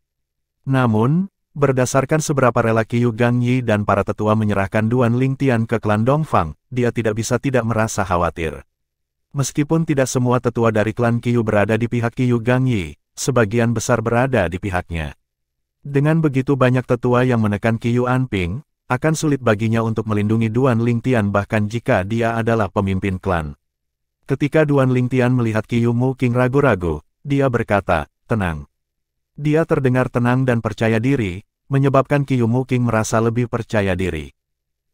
Namun, berdasarkan seberapa rela Qiu Gangyi dan para tetua menyerahkan Duan Lingtian ke klan Dongfang, dia tidak bisa tidak merasa khawatir. Meskipun tidak semua tetua dari klan Qiu berada di pihak Qiu Gangyi, sebagian besar berada di pihaknya. Dengan begitu banyak tetua yang menekan Qiu Anping, akan sulit baginya untuk melindungi Duan Lingtian bahkan jika dia adalah pemimpin klan. Ketika Duan Lingtian melihat Qiu Muqing ragu-ragu, dia berkata, tenang. Dia terdengar tenang dan percaya diri, menyebabkan Qiu Muqing merasa lebih percaya diri.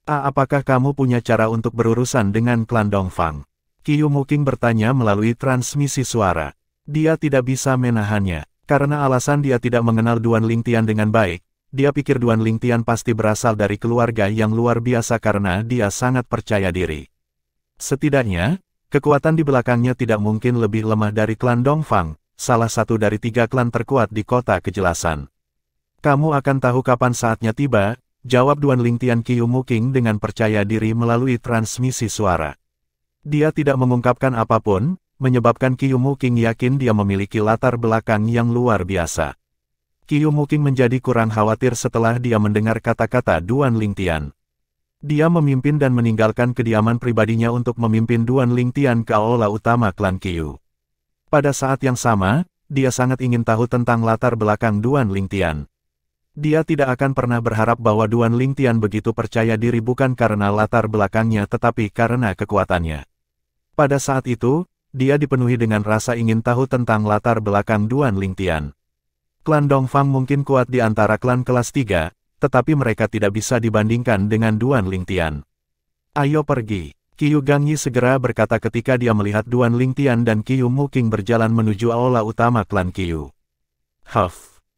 Apakah kamu punya cara untuk berurusan dengan klan Dongfang? Qiu Muqing bertanya melalui transmisi suara. Dia tidak bisa menahannya. Karena alasan dia tidak mengenal Duan Lingtian dengan baik, dia pikir Duan Lingtian pasti berasal dari keluarga yang luar biasa karena dia sangat percaya diri. Setidaknya, kekuatan di belakangnya tidak mungkin lebih lemah dari klan Dongfang, salah satu dari 3 klan terkuat di kota kejelasan. Kamu akan tahu kapan saatnya tiba, jawab Duan Lingtian Qiu Muqing dengan percaya diri melalui transmisi suara. Dia tidak mengungkapkan apapun, menyebabkan Qiu Muqing yakin dia memiliki latar belakang yang luar biasa. Qiu Muqing menjadi kurang khawatir setelah dia mendengar kata-kata Duan Lingtian. Dia memimpin dan meninggalkan kediaman pribadinya untuk memimpin Duan Lingtian ke aula utama klan Qiu. Pada saat yang sama, dia sangat ingin tahu tentang latar belakang Duan Lingtian. Dia tidak akan pernah berharap bahwa Duan Lingtian begitu percaya diri bukan karena latar belakangnya tetapi karena kekuatannya. Pada saat itu, dia dipenuhi dengan rasa ingin tahu tentang latar belakang Duan Lingtian. Klan Dongfang mungkin kuat di antara klan kelas 3, tetapi mereka tidak bisa dibandingkan dengan Duan Lingtian. Ayo pergi. Qiu Gangyi segera berkata ketika dia melihat Duan Lingtian dan Qiu Muqing berjalan menuju aula utama klan Qiu.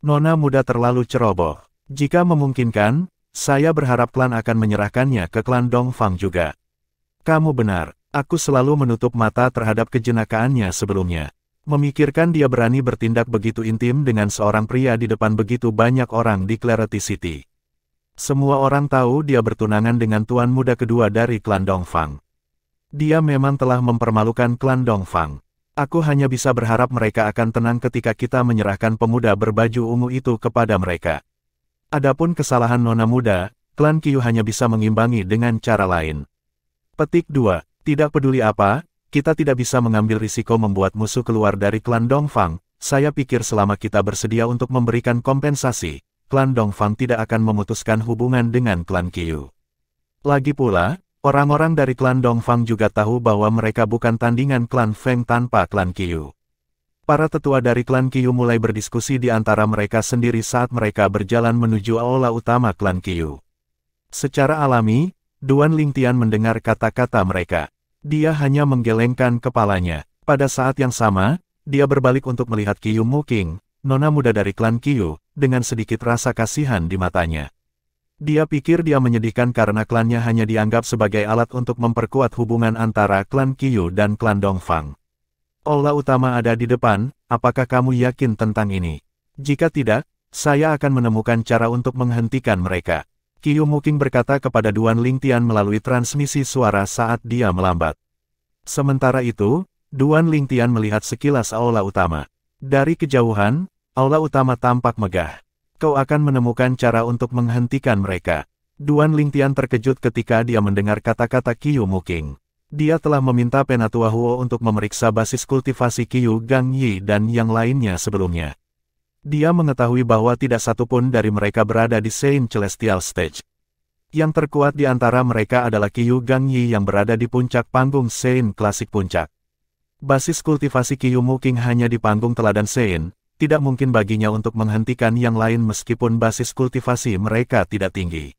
Nona muda terlalu ceroboh. Jika memungkinkan, saya berharap klan akan menyerahkannya ke klan Dongfang juga. Kamu benar. Aku selalu menutup mata terhadap kejenakaannya sebelumnya. Memikirkan dia berani bertindak begitu intim dengan seorang pria di depan begitu banyak orang di Clarity City. Semua orang tahu dia bertunangan dengan tuan muda kedua dari klan Dongfang. Dia memang telah mempermalukan klan Dongfang. Aku hanya bisa berharap mereka akan tenang ketika kita menyerahkan pemuda berbaju ungu itu kepada mereka. Adapun kesalahan nona muda, klan Qiu hanya bisa mengimbangi dengan cara lain. Petik 2. Tidak peduli apa, kita tidak bisa mengambil risiko membuat musuh keluar dari klan Dongfang. Saya pikir selama kita bersedia untuk memberikan kompensasi, klan Dongfang tidak akan memutuskan hubungan dengan klan Qiu. Lagi pula, orang-orang dari klan Dongfang juga tahu bahwa mereka bukan tandingan klan Feng tanpa klan Qiu. Para tetua dari klan Qiu mulai berdiskusi di antara mereka sendiri saat mereka berjalan menuju aula utama klan Qiu. Secara alami, Duan Lingtian mendengar kata-kata mereka. Dia hanya menggelengkan kepalanya. Pada saat yang sama, dia berbalik untuk melihat Qiu Muqing, nona muda dari klan Qiu, dengan sedikit rasa kasihan di matanya. Dia pikir dia menyedihkan karena klannya hanya dianggap sebagai alat untuk memperkuat hubungan antara klan Qiu dan klan Dongfang. Aula utama ada di depan, apakah kamu yakin tentang ini? Jika tidak, saya akan menemukan cara untuk menghentikan mereka. Qiu Muqing berkata kepada Duan Lingtian melalui transmisi suara saat dia melambat. Sementara itu, Duan Lingtian melihat sekilas aula utama. Dari kejauhan, aula utama tampak megah. Kau akan menemukan cara untuk menghentikan mereka. Duan Lingtian terkejut ketika dia mendengar kata-kata Qiu Muqing. Dia telah meminta Penatua Huo untuk memeriksa basis kultivasi Qiu Gangyi dan yang lainnya sebelumnya. Dia mengetahui bahwa tidak satupun dari mereka berada di Saint Celestial Stage. Yang terkuat di antara mereka adalah Qiu Gangyi yang berada di puncak panggung Saint Klasik Puncak. Basis kultivasi Qiu Muking hanya di panggung teladan Sein, tidak mungkin baginya untuk menghentikan yang lain meskipun basis kultivasi mereka tidak tinggi.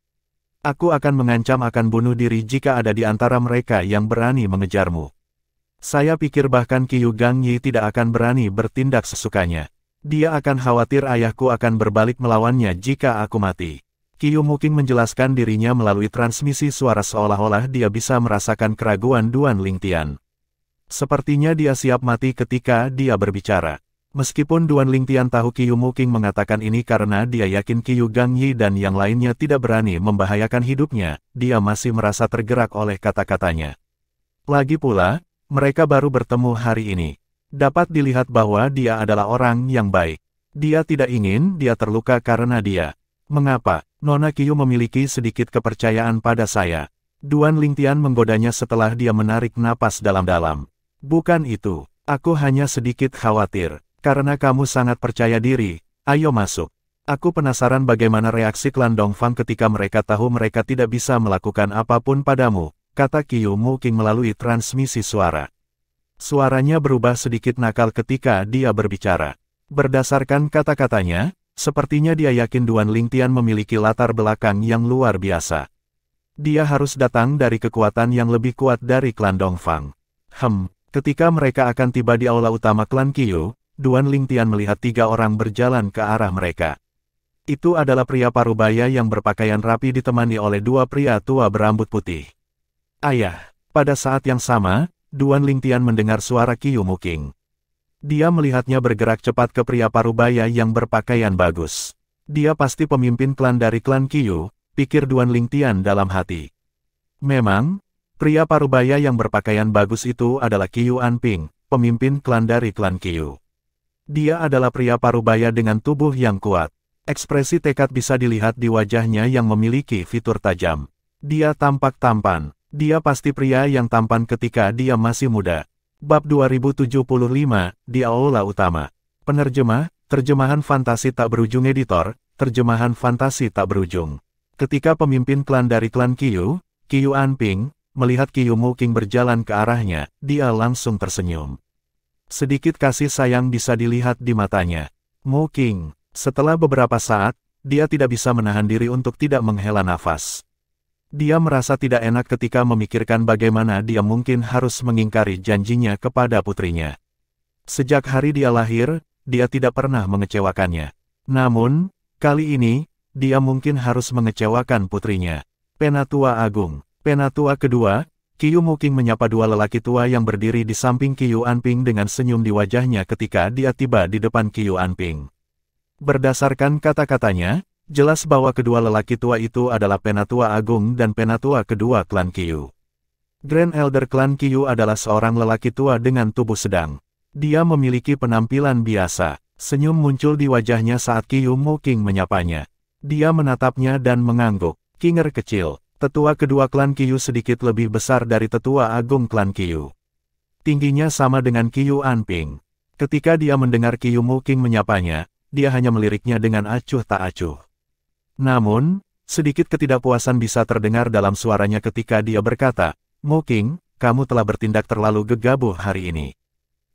Aku akan mengancam akan bunuh diri jika ada di antara mereka yang berani mengejarmu. Saya pikir bahkan Qiu Gangyi tidak akan berani bertindak sesukanya. Dia akan khawatir ayahku akan berbalik melawannya jika aku mati. Qiu Muking menjelaskan dirinya melalui transmisi suara seolah-olah dia bisa merasakan keraguan Duan Lingtian. Sepertinya dia siap mati ketika dia berbicara. Meskipun Duan Lingtian tahu Qiu Muking mengatakan ini karena dia yakin Qiu Gangyi dan yang lainnya tidak berani membahayakan hidupnya, dia masih merasa tergerak oleh kata-katanya. Lagi pula, mereka baru bertemu hari ini. Dapat dilihat bahwa dia adalah orang yang baik. Dia tidak ingin dia terluka karena dia. Mengapa? Nona Qiu memiliki sedikit kepercayaan pada saya. Duan Lingtian menggodanya setelah dia menarik napas dalam-dalam. Bukan itu, aku hanya sedikit khawatir. Karena kamu sangat percaya diri, ayo masuk. Aku penasaran bagaimana reaksi klan Dongfang ketika mereka tahu mereka tidak bisa melakukan apapun padamu, kata Qiu Muking melalui transmisi suara. Suaranya berubah sedikit nakal ketika dia berbicara. Berdasarkan kata-katanya, sepertinya dia yakin Duan Lingtian memiliki latar belakang yang luar biasa. Dia harus datang dari kekuatan yang lebih kuat dari klan Dongfang. Ketika mereka akan tiba di aula utama klan Qiu, Duan Lingtian melihat 3 orang berjalan ke arah mereka. Itu adalah pria parubaya yang berpakaian rapi ditemani oleh 2 pria tua berambut putih. Ayah, pada saat yang sama, Duan Lingtian mendengar suara Qiu Muking. Dia melihatnya bergerak cepat ke pria parubaya yang berpakaian bagus. Dia pasti pemimpin klan dari klan Qiu, pikir Duan Lingtian dalam hati. Memang, pria parubaya yang berpakaian bagus itu adalah Qiu Anping, pemimpin klan dari klan Qiu. Dia adalah pria parubaya dengan tubuh yang kuat. Ekspresi tekad bisa dilihat di wajahnya yang memiliki fitur tajam. Dia tampak tampan. Dia pasti pria yang tampan ketika dia masih muda. Bab 2075, di aula utama. Penerjemah, terjemahan fantasi tak berujung editor, terjemahan fantasi tak berujung. Ketika pemimpin klan dari klan Qiu, Qiu Anping, melihat Qiu Muking berjalan ke arahnya, dia langsung tersenyum. Sedikit kasih sayang bisa dilihat di matanya. Muking, setelah beberapa saat, dia tidak bisa menahan diri untuk tidak menghela nafas. Dia merasa tidak enak ketika memikirkan bagaimana dia mungkin harus mengingkari janjinya kepada putrinya. Sejak hari dia lahir, dia tidak pernah mengecewakannya. Namun, kali ini, dia mungkin harus mengecewakan putrinya. Penatua Agung. Penatua kedua, Qiu Muking menyapa 2 lelaki tua yang berdiri di samping Qiu Anping dengan senyum di wajahnya ketika dia tiba di depan Qiu Anping. Berdasarkan kata-katanya, jelas bahwa kedua lelaki tua itu adalah Penatua Agung dan Penatua kedua klan Qiu. Grand Elder klan Qiu adalah seorang lelaki tua dengan tubuh sedang. Dia memiliki penampilan biasa. Senyum muncul di wajahnya saat Qiu Muking menyapanya. Dia menatapnya dan mengangguk. Kinger kecil. Tetua kedua klan Qiu sedikit lebih besar dari tetua agung klan Qiu. Tingginya sama dengan Qiu Anping. Ketika dia mendengar Qiu Muking menyapanya, dia hanya meliriknya dengan acuh tak acuh. Namun, sedikit ketidakpuasan bisa terdengar dalam suaranya ketika dia berkata, "Muking, kamu telah bertindak terlalu gegabah hari ini."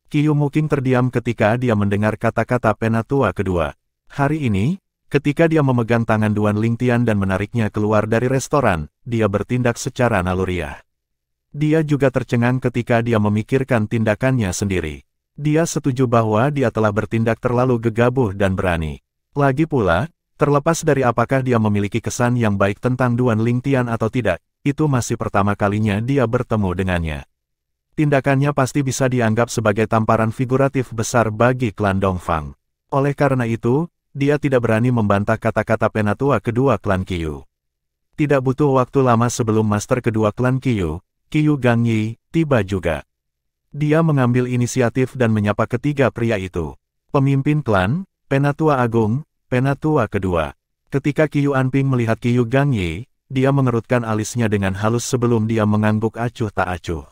Qiu Muking terdiam ketika dia mendengar kata-kata penatua kedua. Hari ini, ketika dia memegang tangan Duan Lingtian dan menariknya keluar dari restoran, dia bertindak secara naluriah. Dia juga tercengang ketika dia memikirkan tindakannya sendiri. Dia setuju bahwa dia telah bertindak terlalu gegabah dan berani. Lagi pula, terlepas dari apakah dia memiliki kesan yang baik tentang Duan Lingtian atau tidak, itu masih pertama kalinya dia bertemu dengannya. Tindakannya pasti bisa dianggap sebagai tamparan figuratif besar bagi klan Dongfang. Oleh karena itu, dia tidak berani membantah kata-kata penatua kedua klan Qiu. Tidak butuh waktu lama sebelum master kedua klan Qiu, Qiu Gangyi, tiba juga. Dia mengambil inisiatif dan menyapa ketiga pria itu. Pemimpin klan, Penatua Agung, Penatua kedua. Ketika Qiu Anping melihat Qiu Gangyi, dia mengerutkan alisnya dengan halus sebelum dia mengangguk acuh tak acuh.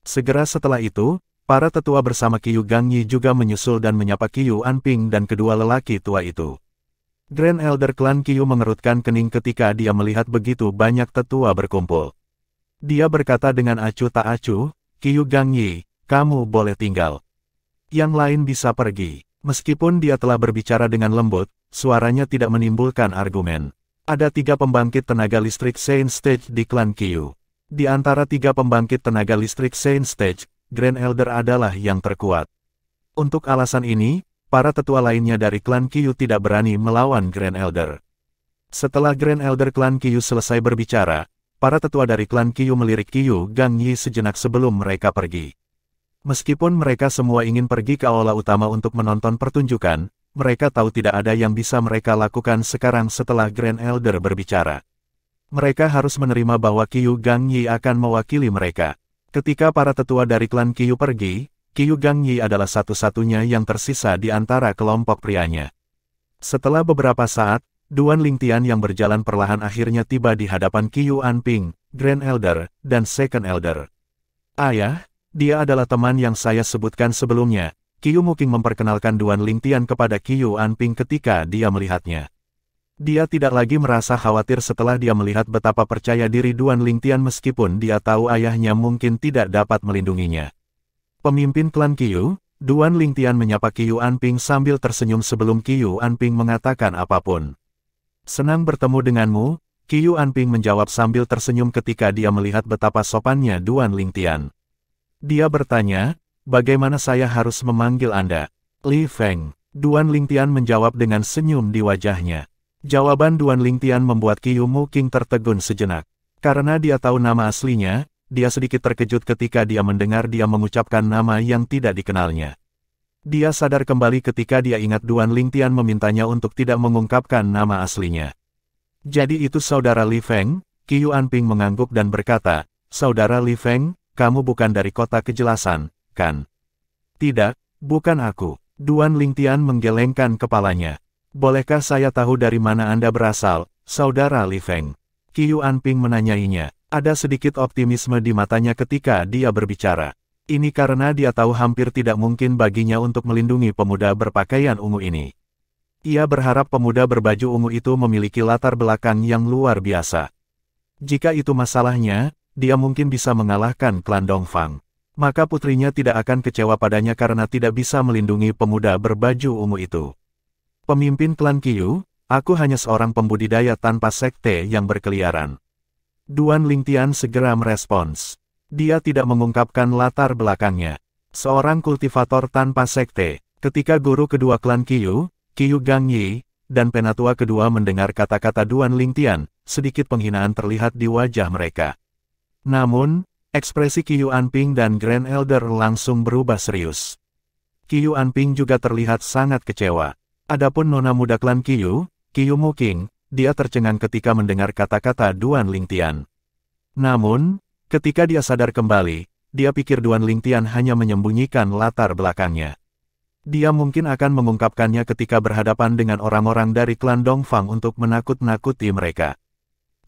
Segera setelah itu, para tetua bersama Qiu Gangyi juga menyusul dan menyapa Qiu Anping dan kedua lelaki tua itu. Grand Elder klan Qiu mengerutkan kening ketika dia melihat begitu banyak tetua berkumpul. Dia berkata dengan acuh tak acuh, "Qiu Gangyi, kamu boleh tinggal. Yang lain bisa pergi. Meskipun dia telah berbicara dengan lembut, suaranya tidak menimbulkan argumen. Ada 3 pembangkit tenaga listrik Saint Stage di klan Qiyu. Di antara 3 pembangkit tenaga listrik Saint Stage, Grand Elder adalah yang terkuat. Untuk alasan ini, para tetua lainnya dari klan Qiyu tidak berani melawan Grand Elder. Setelah Grand Elder klan Qiyu selesai berbicara, para tetua dari klan Qiyu melirik Qiyu Gangyi sejenak sebelum mereka pergi. Meskipun mereka semua ingin pergi ke aula utama untuk menonton pertunjukan, mereka tahu tidak ada yang bisa mereka lakukan sekarang setelah Grand Elder berbicara. Mereka harus menerima bahwa Qiyu Gangyi akan mewakili mereka. Ketika para tetua dari klan Qiyu pergi, Qiyu Gangyi adalah satu-satunya yang tersisa di antara kelompok prianya. Setelah beberapa saat, Duan Lingtian yang berjalan perlahan akhirnya tiba di hadapan Qiyu Anping, Grand Elder, dan Second Elder. Ayah, dia adalah teman yang saya sebutkan sebelumnya. Qiyu Muking memperkenalkan Duan Lingtian kepada Qiyu Anping ketika dia melihatnya. Dia tidak lagi merasa khawatir setelah dia melihat betapa percaya diri Duan Lingtian meskipun dia tahu ayahnya mungkin tidak dapat melindunginya. Pemimpin klan Qiyu, Duan Lingtian menyapa Qiyu Anping sambil tersenyum sebelum Qiyu Anping mengatakan apapun. Senang bertemu denganmu, Qiyu Anping menjawab sambil tersenyum ketika dia melihat betapa sopannya Duan Lingtian. Dia bertanya, bagaimana saya harus memanggil Anda? Li Feng. Duan Lingtian menjawab dengan senyum di wajahnya. Jawaban Duan Lingtian membuat Qiyu Muking tertegun sejenak. Karena dia tahu nama aslinya, dia sedikit terkejut ketika dia mendengar dia mengucapkan nama yang tidak dikenalnya. Dia sadar kembali ketika dia ingat Duan Lingtian memintanya untuk tidak mengungkapkan nama aslinya. Jadi itu saudara Li Feng? Qiyu Anping mengangguk dan berkata, saudara Li Feng, kamu bukan dari kota kejelasan, kan? Tidak, bukan aku. Duan Lingtian menggelengkan kepalanya. Bolehkah saya tahu dari mana Anda berasal, saudara Li Feng? Qiyu Anping menanyainya. Ada sedikit optimisme di matanya ketika dia berbicara. Ini karena dia tahu hampir tidak mungkin baginya untuk melindungi pemuda berpakaian ungu ini. Ia berharap pemuda berbaju ungu itu memiliki latar belakang yang luar biasa. Jika itu masalahnya, dia mungkin bisa mengalahkan klan Dongfang. Maka putrinya tidak akan kecewa padanya karena tidak bisa melindungi pemuda berbaju ungu itu. Pemimpin klan Qiyu, aku hanya seorang pembudidaya tanpa sekte yang berkeliaran. Duan Lingtian segera merespons. Dia tidak mengungkapkan latar belakangnya. Seorang kultivator tanpa sekte. Ketika guru kedua klan Qiyu, Qiyu Gangyi, dan penatua kedua mendengar kata-kata Duan Lingtian, sedikit penghinaan terlihat di wajah mereka. Namun, ekspresi Qiyu Anping dan Grand Elder langsung berubah serius. Qiyu Anping juga terlihat sangat kecewa. Adapun nona muda klan Qiyu, Qiyu Muking, dia tercengang ketika mendengar kata-kata Duan Lingtian. Namun, ketika dia sadar kembali, dia pikir Duan Lingtian hanya menyembunyikan latar belakangnya. Dia mungkin akan mengungkapkannya ketika berhadapan dengan orang-orang dari klan Dongfang untuk menakut-nakuti mereka.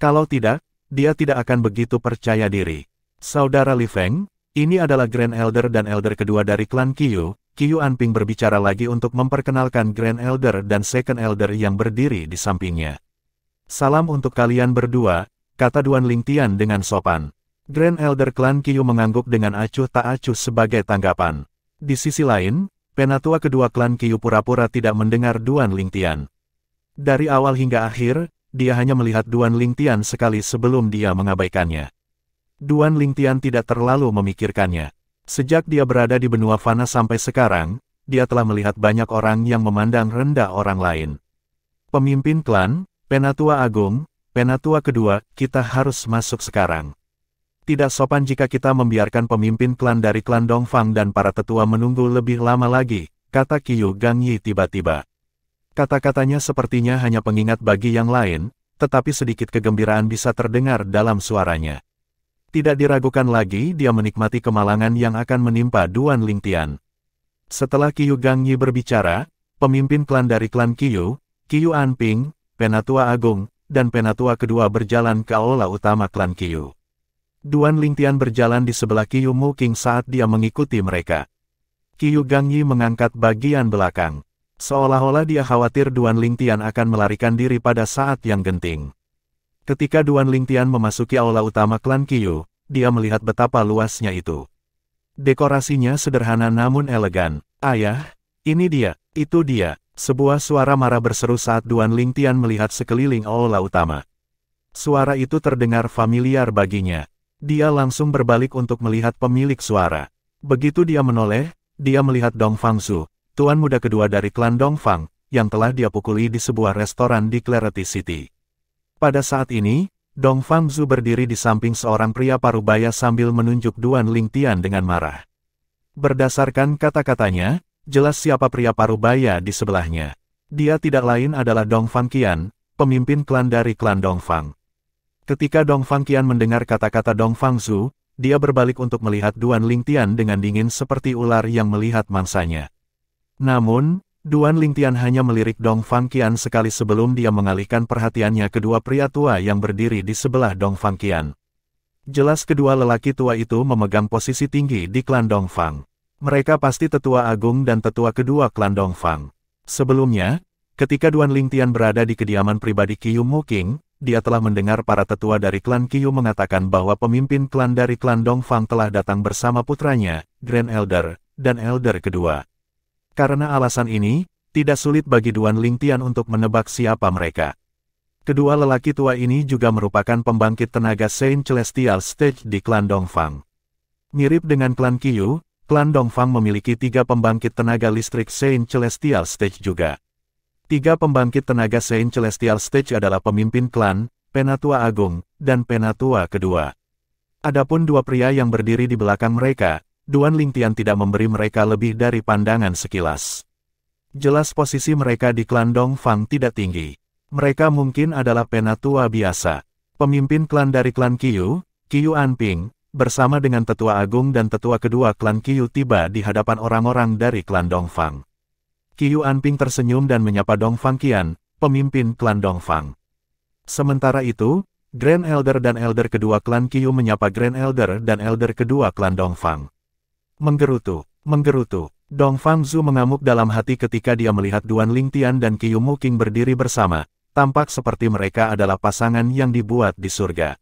Kalau tidak, dia tidak akan begitu percaya diri. Saudara Li Feng, ini adalah Grand Elder dan Elder kedua dari klan Qiyu. Qiyu Anping berbicara lagi untuk memperkenalkan Grand Elder dan Second Elder yang berdiri di sampingnya. Salam untuk kalian berdua, kata Duan Lingtian dengan sopan. Grand Elder klan Qiyu mengangguk dengan acuh tak acuh sebagai tanggapan. Di sisi lain, penatua kedua klan Qiyu pura-pura tidak mendengar Duan Lingtian. Dari awal hingga akhir, dia hanya melihat Duan Lingtian sekali sebelum dia mengabaikannya. Duan Lingtian tidak terlalu memikirkannya. Sejak dia berada di benua fana sampai sekarang, dia telah melihat banyak orang yang memandang rendah orang lain. Pemimpin klan, penatua agung, penatua kedua, kita harus masuk sekarang. Tidak sopan jika kita membiarkan pemimpin klan dari klan Dongfang dan para tetua menunggu lebih lama lagi, kata Qiyu Gangyi tiba-tiba. Kata-katanya sepertinya hanya pengingat bagi yang lain, tetapi sedikit kegembiraan bisa terdengar dalam suaranya. Tidak diragukan lagi dia menikmati kemalangan yang akan menimpa Duan Lingtian. Setelah Qiyu Gangyi berbicara, pemimpin klan dari klan Qiyu, Qiyu Anping, penatua agung, dan penatua kedua berjalan ke aula utama klan Qiyu. Duan Lingtian berjalan di sebelah Qiyu Muking saat dia mengikuti mereka. Qiyu Gangyi mengangkat bagian belakang. Seolah-olah dia khawatir Duan Lingtian akan melarikan diri pada saat yang genting. Ketika Duan Lingtian memasuki aula utama klan Qiyu, dia melihat betapa luasnya itu. Dekorasinya sederhana namun elegan. Ayah, ini dia, itu dia. Sebuah suara marah berseru saat Duan Lingtian melihat sekeliling aula utama. Suara itu terdengar familiar baginya. Dia langsung berbalik untuk melihat pemilik suara. Begitu dia menoleh, dia melihat Dong Fangzhu, tuan muda kedua dari klan Dongfang, yang telah dia pukuli di sebuah restoran di Clarity City. Pada saat ini, Dong Fangzhu berdiri di samping seorang pria parubaya sambil menunjuk Duan Lingtian dengan marah. Berdasarkan kata-katanya, jelas siapa pria parubaya di sebelahnya. Dia tidak lain adalah Dong Fangqian, pemimpin klan dari klan Dongfang. Ketika Dong Fangqian mendengar kata-kata Dong Fangzhu, dia berbalik untuk melihat Duan Lingtian dengan dingin seperti ular yang melihat mangsanya. Namun, Duan Lingtian hanya melirik Dong Fangqian sekali sebelum dia mengalihkan perhatiannya ke dua pria tua yang berdiri di sebelah Dong Fangqian. Jelas kedua lelaki tua itu memegang posisi tinggi di klan Dongfang. Mereka pasti tetua agung dan tetua kedua klan Dongfang. Sebelumnya, ketika Duan Lingtian berada di kediaman pribadi Qiyu Muqing, dia telah mendengar para tetua dari klan Qiyu mengatakan bahwa pemimpin klan dari klan Dongfang telah datang bersama putranya, Grand Elder, dan Elder kedua. Karena alasan ini, tidak sulit bagi Duan Lingtian untuk menebak siapa mereka. Kedua lelaki tua ini juga merupakan pembangkit tenaga Saint Celestial Stage di klan Dongfang. Mirip dengan klan Qiyu, klan Dongfang memiliki 3 pembangkit tenaga listrik Saint Celestial Stage juga. 3 pembangkit tenaga Saint Celestial Stage adalah pemimpin klan, Penatua Agung, dan Penatua kedua. Adapun dua pria yang berdiri di belakang mereka, Duan Lingtian tidak memberi mereka lebih dari pandangan sekilas. Jelas posisi mereka di klan Dongfang tidak tinggi. Mereka mungkin adalah penatua biasa. Pemimpin klan dari klan Qiyu, Qiyu Anping, bersama dengan tetua agung dan tetua kedua klan Qiyu tiba di hadapan orang-orang dari klan Dongfang. Qiyu Anping tersenyum dan menyapa Dong Fangqian, pemimpin klan Dongfang. Sementara itu, Grand Elder dan Elder kedua klan Qiyu menyapa Grand Elder dan Elder kedua klan Dongfang. Menggerutu, menggerutu. Dong Fangzhu mengamuk dalam hati ketika dia melihat Duan Lingtian dan Qiyu Muqing berdiri bersama, tampak seperti mereka adalah pasangan yang dibuat di surga.